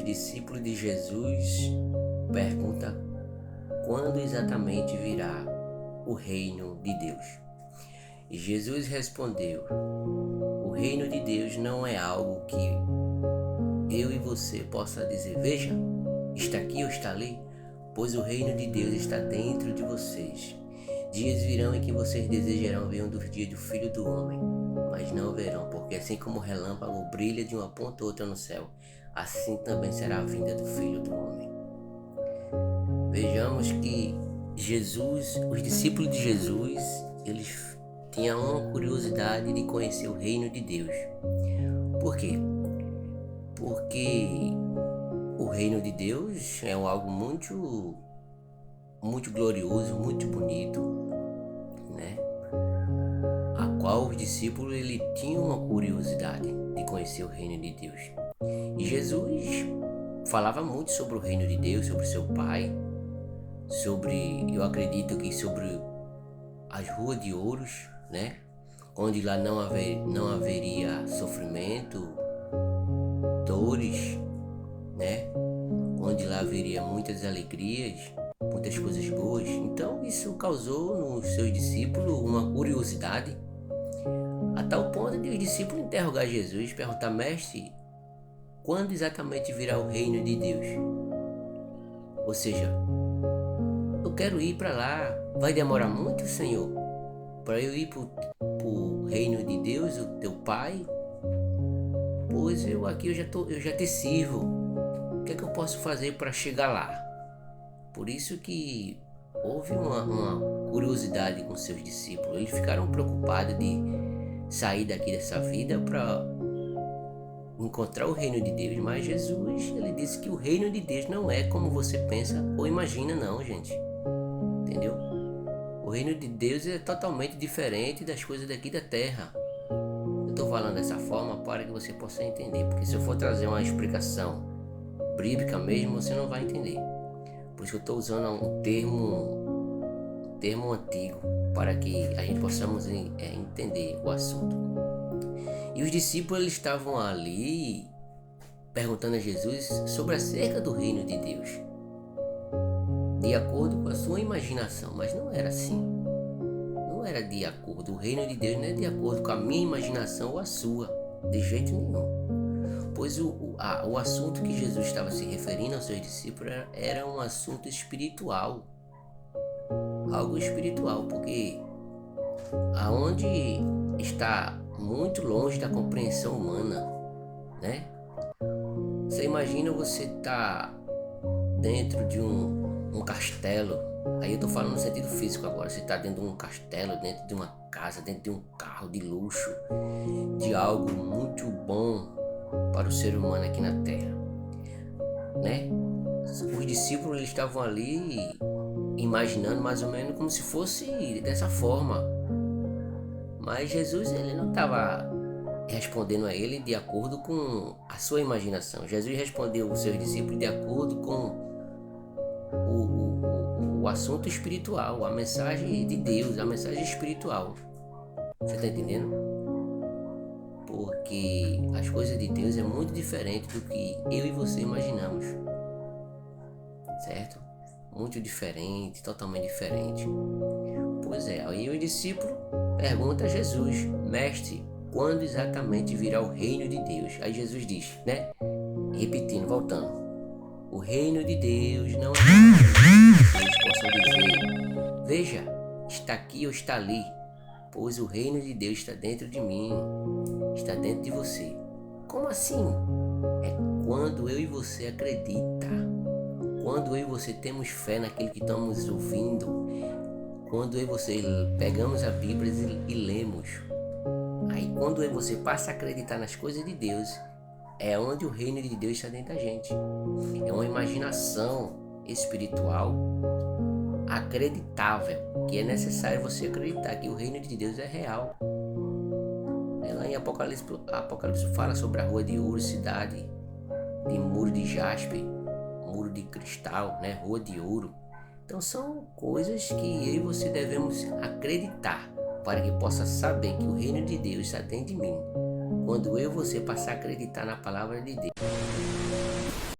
os discípulos de Jesus perguntam quando exatamente virá o reino de Deus. E Jesus respondeu: o reino de Deus não é algo que eu e você possa dizer, veja, está aqui ou está ali, pois o reino de Deus está dentro de vocês. Dias virão em que vocês desejarão ver um dos dias do Filho do Homem, mas não verão, porque assim como o relâmpago brilha de uma ponta a outra no céu, assim também será a vinda do Filho do Homem. Vejamos que Jesus, os discípulos de Jesus, eles tinham uma curiosidade de conhecer o reino de Deus. Por quê? Porque o reino de Deus é algo muito glorioso, muito bonito, né? A qual os discípulos tinham uma curiosidade de conhecer o reino de Deus. E Jesus falava muito sobre o reino de Deus, sobre seu Pai, eu acredito que sobre as ruas de ouros, né? Onde lá não haveria sofrimento, dores, né? Onde lá haveria muitas alegrias, muitas coisas boas. Então isso causou nos seus discípulos uma curiosidade, a tal ponto de os discípulos interrogar Jesus, perguntar: mestre, quando exatamente virá o reino de Deus? Ou seja, eu quero ir para lá, vai demorar muito, Senhor, para eu ir para o reino de Deus, o teu Pai? Pois eu já te sirvo. O que é que eu posso fazer para chegar lá? Por isso que houve uma curiosidade com seus discípulos. Eles ficaram preocupados de sair daqui dessa vida para encontrar o reino de Deus. Mas Jesus, ele disse que o reino de Deus não é como você pensa ou imagina, não, gente. Entendeu? O reino de Deus é totalmente diferente das coisas daqui da terra. Eu estou falando dessa forma para que você possa entender, porque se eu for trazer uma explicação bíblica mesmo, você não vai entender. Por isso que eu estou usando um termo antigo, para que a gente possamos entender o assunto. E os discípulos, eles estavam ali perguntando a Jesus sobre acerca do reino de Deus, de acordo com a sua imaginação, mas não era assim. Não era de acordo. O reino de Deus não é de acordo com a minha imaginação ou a sua, de jeito nenhum. Pois o assunto que Jesus estava se referindo aos seus discípulos era um assunto espiritual. Algo espiritual, porque aonde está muito longe da compreensão humana, né? Você imagina você estar dentro de um castelo. Aí eu estou falando no sentido físico agora. Você está dentro de um castelo, dentro de uma casa, dentro de um carro de luxo, de algo muito bom para o ser humano aqui na terra, né? Os discípulos, eles estavam ali imaginando mais ou menos como se fosse dessa forma, mas Jesus, ele não estava respondendo a ele de acordo com a sua imaginação. Jesus respondeu aos seus discípulos de acordo com o assunto espiritual, a mensagem de Deus, a mensagem espiritual. Você está entendendo? Porque as coisas de Deus é muito diferente do que eu e você imaginamos, certo? Muito diferente, totalmente diferente. Pois é, aí o discípulo pergunta a Jesus: mestre, quando exatamente virá o reino de Deus? Aí Jesus diz, né? Repetindo, voltando: o reino de Deus não é que eles possam dizer, veja, está aqui ou está ali, pois o reino de Deus está dentro de mim, está dentro de você. Como assim? É quando eu e você acredita, quando eu e você temos fé naquilo que estamos ouvindo, quando eu e você pegamos a Bíblia e lemos. Aí quando eu e você passa a acreditar nas coisas de Deus, é onde o reino de Deus está dentro da gente. É uma imaginação espiritual acreditável, que é necessário você acreditar que o reino de Deus é real. Lá em Apocalipse fala sobre a rua de ouro, cidade de muro de jaspe, muro de cristal, né? Rua de ouro. Então são coisas que eu e você devemos acreditar, para que possa saber que o reino de Deus está dentro de mim, quando eu e você passar a acreditar na palavra de Deus.